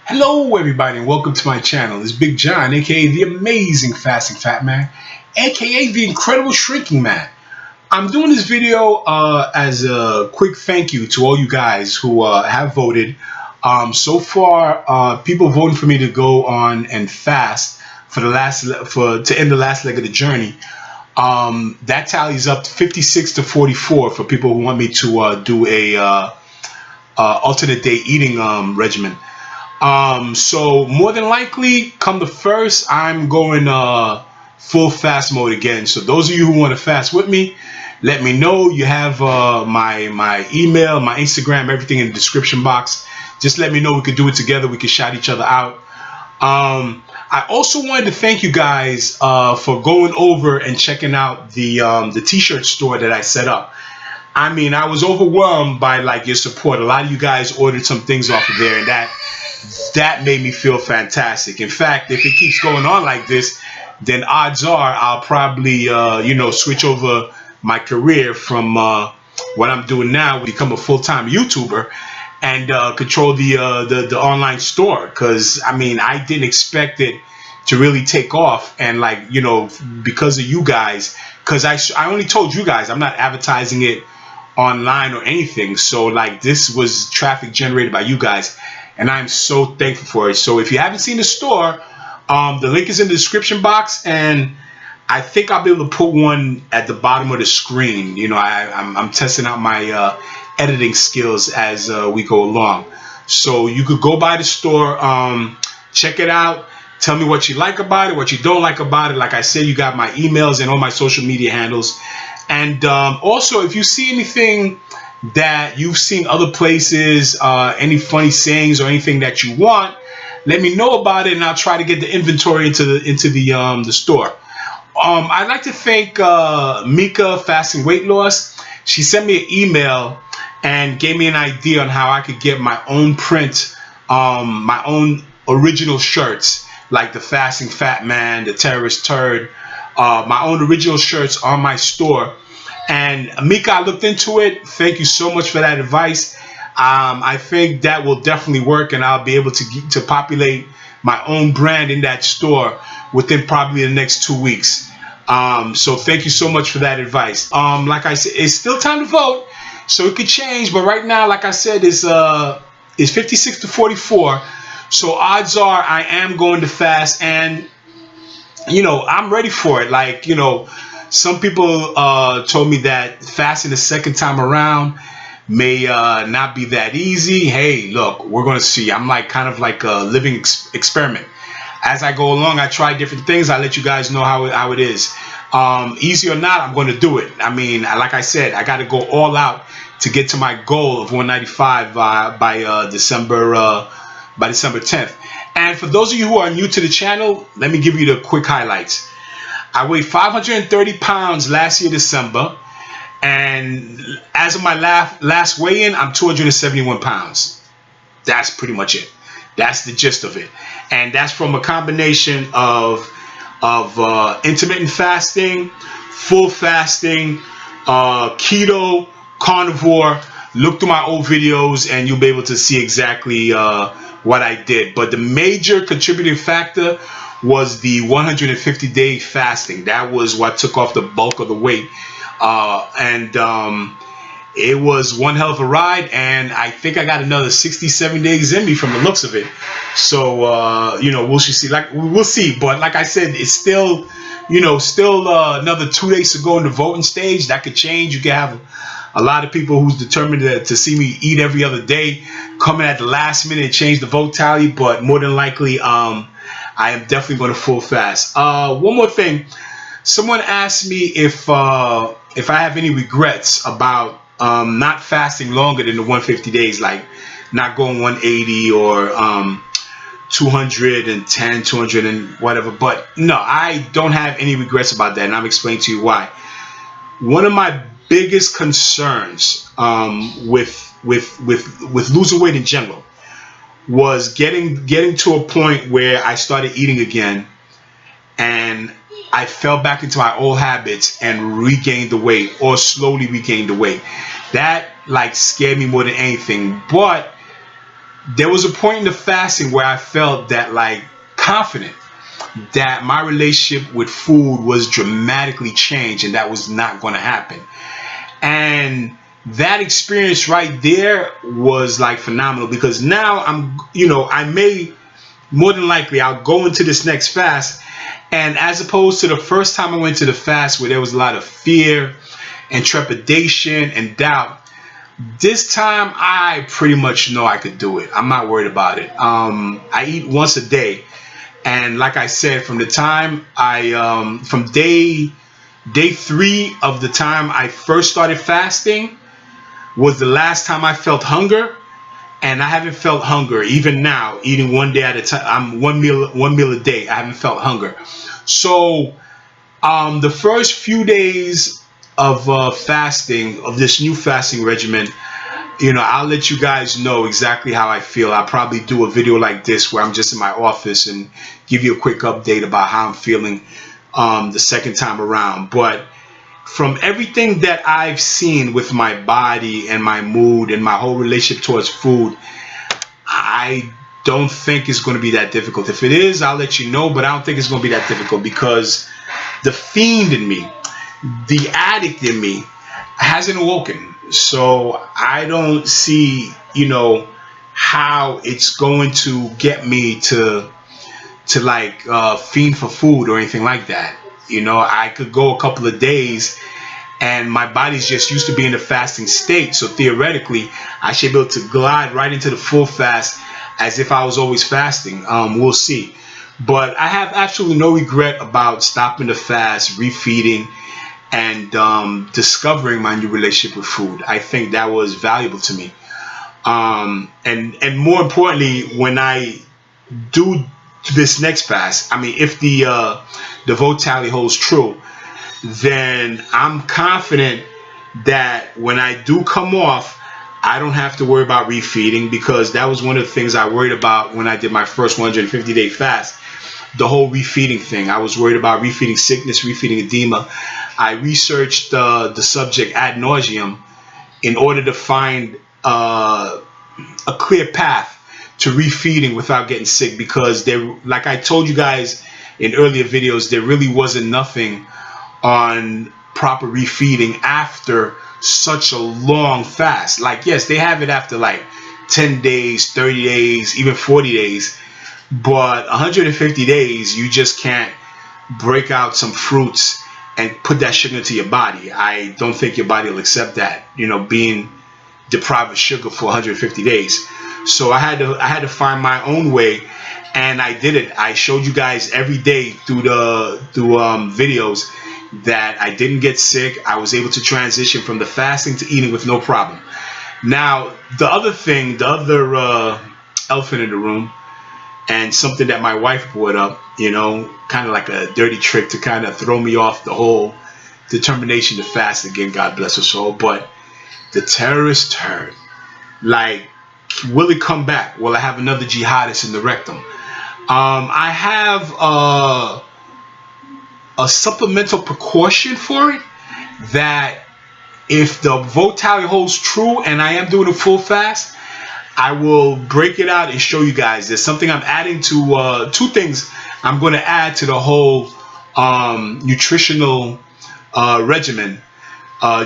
Hello everybody and welcome to my channel. It's Big John, aka the amazing Fasting Fatman, aka the incredible Shrinking Man. I'm doing this video as a quick thank you to all you guys who have voted. So far, people voting for me to go on and fast for to end the last leg of the journey. That tallies up to 56 to 44 for people who want me to do a alternate day eating regimen. So more than likely, come the first, I'm going full fast mode again. So those of you who want to fast with me, let me know. You have my email, my Instagram, everything in the description box. Just let me know. We could do it together. We could shout each other out. I also wanted to thank you guys for going over and checking out the t-shirt store that I set up. I mean, I was overwhelmed by your support. A lot of you guys ordered some things off of there, and that made me feel fantastic. In fact, if it keeps going on like this, then odds are I'll probably switch over my career from what I'm doing now, become a full-time YouTuber, and control the online store. Because I mean, I didn't expect it to really take off, and because of you guys, because I only told you guys, I'm not advertising it online or anything. So this was traffic generated by you guys, and I'm so thankful for it. So if you haven't seen the store, the link is in the description box, and I think I'll be able to put one at the bottom of the screen. I'm testing out my editing skills as we go along. So you could go by the store, check it out, tell me what you like about it, what you don't like about it. Like I said, you got my emails and all my social media handles. And also, if you see anything that you've seen other places, any funny sayings or anything that you want, let me know about it, and I'll try to get the inventory into the store. I'd like to thank Mika Fasting Weight Loss. She sent me an email and gave me an idea on how I could get my own print, my own original shirts, like the Fasting Fat Man, the Terrorist Turd, my own original shirts on my store. And Mika, I looked into it. Thank you so much for that advice. I think that will definitely work, and I'll be able to populate my own brand in that store within probably the next 2 weeks. So thank you so much for that advice. Like I said, it's still time to vote, so it could change. But right now, like I said, it's 56 to 44. So odds are I am going to fast, and I'm ready for it. Some people told me that fasting the second time around may not be that easy. Hey, look, we're going to see. I'm kind of like a living experiment. As I go along, I try different things. I let you guys know how it is. Easy or not, I'm going to do it. I mean, like I said, I got to go all out to get to my goal of 195 by December 10th. And for those of you who are new to the channel, let me give you the quick highlights. I weighed 530 pounds last year, December. And as of my last weigh-in, I'm 271 pounds. That's pretty much it. That's the gist of it. And that's from a combination of intermittent fasting, full fasting, keto, carnivore. Look through my old videos and you'll be able to see exactly what I did. But the major contributing factor was the 150-day fasting. That was what took off the bulk of the weight. It was one hell of a ride, and I think I got another 67 days in me from the looks of it. So we'll see. We'll see. But like I said, it's still another 2 days to go in the voting stage. That could change. You can have a lot of people who's determined to see me eat every other day coming at the last minute and change the vote tally. But more than likely, I am definitely going to full fast. One more thing. Someone asked me if I have any regrets about not fasting longer than the 150 days, like not going 180 or 210, 200 and whatever. But no, I don't have any regrets about that, and I'll explain to you why. One of my biggest concerns with losing weight in general was getting to a point where I started eating again, and I fell back into my old habits and regained the weight, or slowly regained the weight. That scared me more than anything. But there was a point in the fasting where I felt that like confident that my relationship with food was dramatically changed and that was not going to happen. And that experience right there was like phenomenal, because now I may, more than likely, I'll go into this next fast. And as opposed to the first time I went to the fast where there was a lot of fear and trepidation and doubt, this time I pretty much know I could do it. I'm not worried about it. I eat once a day. And like I said, from the time from day 3 of the time I first started fasting was the last time I felt hunger. And I haven't felt hunger even now, eating one day at a time. I'm one meal a day. I haven't felt hunger. So the first few days of fasting, of this new fasting regimen, I'll let you guys know exactly how I feel. I'll probably do a video like this where I'm just in my office and give you a quick update about how I'm feeling the second time around. But from everything that I've seen with my body and my mood and my whole relationship towards food, I don't think it's going to be that difficult. If it is, I'll let you know, but I don't think it's going to be that difficult, because the fiend in me, the addict in me, hasn't awoken. So I don't see, how it's going to get me to like fiend for food or anything like that. I could go a couple of days and my body's just used to being in a fasting state. So theoretically, I should be able to glide right into the full fast as if I was always fasting. We'll see. But I have absolutely no regret about stopping the fast, refeeding, and discovering my new relationship with food. I think that was valuable to me. And more importantly, when I do this next fast, I mean, if the vote tally holds true, then I'm confident that when I do come off, I don't have to worry about refeeding, because that was one of the things I worried about when I did my first 150-day fast. The whole refeeding thing. I was worried about refeeding sickness, refeeding edema. I researched the subject ad nauseum in order to find a clear path to refeeding without getting sick, because there, like I told you guys in earlier videos, there really wasn't nothing on proper refeeding after such a long fast. Like, yes, they have it after like 10 days, 30 days, even 40 days, but 150 days, you just can't break out some fruits and put that sugar into your body. I don't think your body will accept that, being deprived of sugar for 150 days. So I had to find my own way, and I did it. I showed you guys every day through videos that I didn't get sick. I was able to transition from the fasting to eating with no problem. Now, the other elephant in the room, and something that my wife brought up, kind of like a dirty trick to kind of throw me off the whole determination to fast again, God bless her soul. But the terrorist turn, like, will it come back? Will I have another jihadist in the rectum? I have a supplemental precaution for it, that if the vote tally holds true and I am doing a full fast, I will break it out and show you guys. There's something I'm adding to, 2 things I'm going to add to the whole nutritional regimen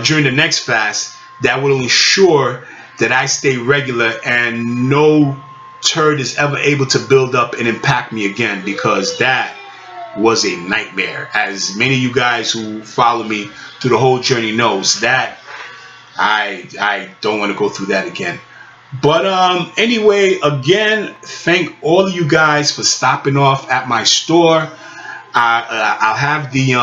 during the next fast that will ensure that I stay regular and no turd is ever able to build up and impact me again, because that was a nightmare. As many of you guys who follow me through the whole journey knows, that I don't want to go through that again. But anyway, again, thank all of you guys for stopping off at my store. I'll have the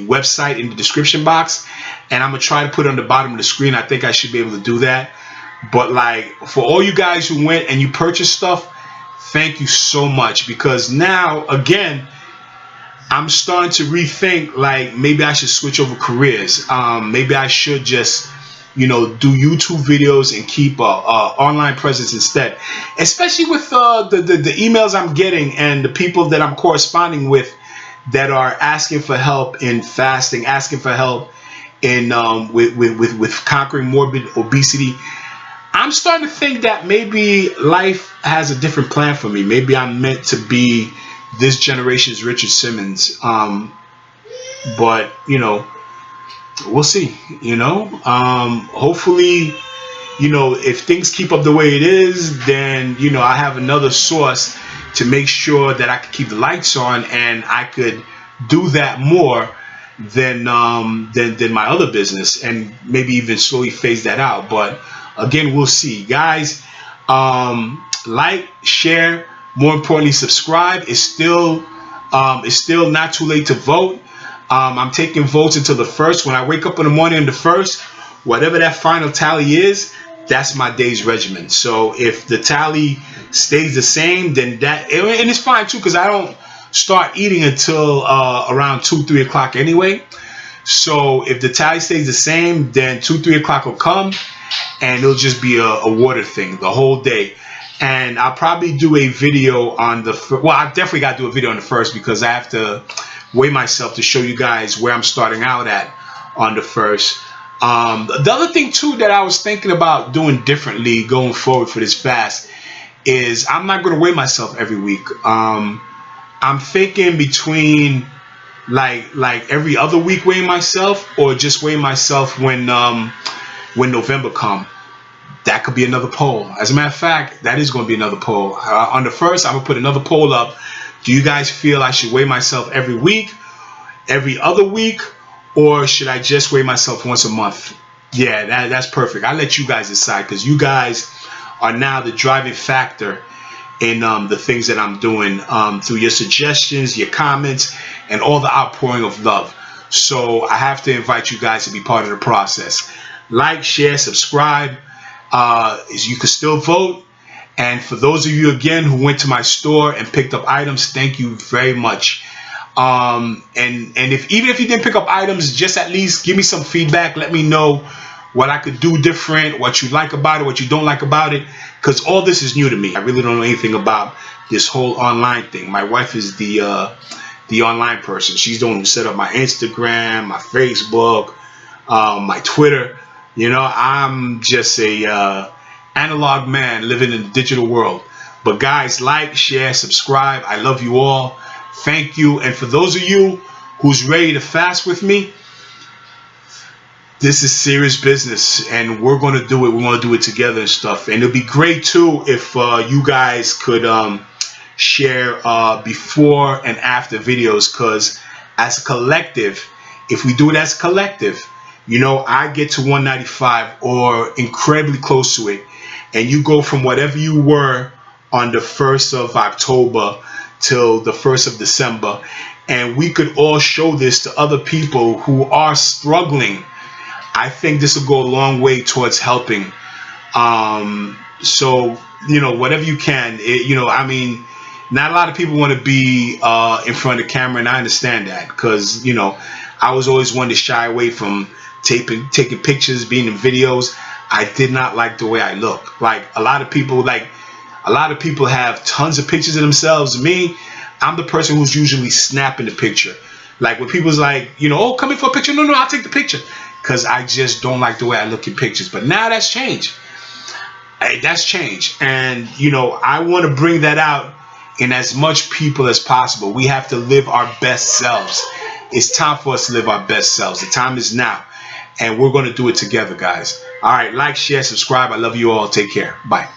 website in the description box, and I'm gonna try to put it on the bottom of the screen. I think I should be able to do that. But like, for all you guys who went and you purchased stuff, thank you so much, because now again, I'm starting to rethink, like, maybe I should switch over careers. Maybe I should just do YouTube videos and keep a online presence instead, especially with the emails I'm getting and the people that I'm corresponding with that are asking for help in fasting, asking for help in with conquering morbid obesity. I'm starting to think that maybe life has a different plan for me. Maybe I'm meant to be this generation's Richard Simmons. But you know, we'll see. Hopefully, if things keep up the way it is, then I have another source to make sure that I can keep the lights on, and I could do that more than my other business, and maybe even slowly phase that out. But again, we'll see, guys. Like, share, more importantly, subscribe. It's still not too late to vote. I'm taking votes until the 1st. When I wake up in the morning on the 1st, whatever that final tally is, that's my day's regimen. So if the tally stays the same, then and it's fine too, because I don't start eating until around 2-3 o'clock anyway. So if the tally stays the same, then 2-3 o'clock will come, and it'll just be a water thing the whole day. And I'll probably do a video on I definitely got to do a video on the 1st, because I have to weigh myself to show you guys where I'm starting out at on the 1st. The other thing too that I was thinking about doing differently going forward for this fast is I'm not going to weigh myself every week. I'm thinking between like every other week weighing myself, or just weighing myself when November comes. That could be another poll. As a matter of fact, that is going to be another poll. On the 1st, I'm going to put another poll up. Do you guys feel I should weigh myself every week, every other week, or should I just weigh myself once a month? Yeah, that's perfect. I'll let you guys decide, because you guys are now the driving factor in the things that I'm doing, through your suggestions, your comments, and all the outpouring of love. So I have to invite you guys to be part of the process. Like, share, subscribe. You can still vote. And for those of you again who went to my store and picked up items, thank you very much. And even if you didn't pick up items, just at least give me some feedback. Let me know what I could do different, what you like about it, what you don't like about it, because all this is new to me. I really don't know anything about this whole online thing. My wife is the online person. She's the one who set up my Instagram, my Facebook, my Twitter. I'm just a analog man living in the digital world. But guys, like, share, subscribe. I love you all. Thank you. And for those of you who's ready to fast with me, this is serious business, and we're going to do it. We're going to do it together and stuff. And it'll be great too if you guys could share before and after videos, because as a collective, if we do it as a collective, I get to 195 or incredibly close to it, and you go from whatever you were on the 1st of October till the 1st of December, and we could all show this to other people who are struggling. I think this will go a long way towards helping. So whatever you can. I mean, not a lot of people want to be in front of the camera, and I understand that, because I was always one to shy away from taking pictures, being in videos. I did not like the way I look. Like a lot of people have tons of pictures of themselves. Me, I'm the person who's usually snapping the picture. Like when people's like, oh, come in for a picture. No, I'll take the picture, because I just don't like the way I look in pictures. But now that's changed. That's changed, and I want to bring that out in as much people as possible. We have to live our best selves. It's time for us to live our best selves. The time is now, and we're going to do it together, guys. All right, like, share, subscribe. I love you all. Take care. Bye.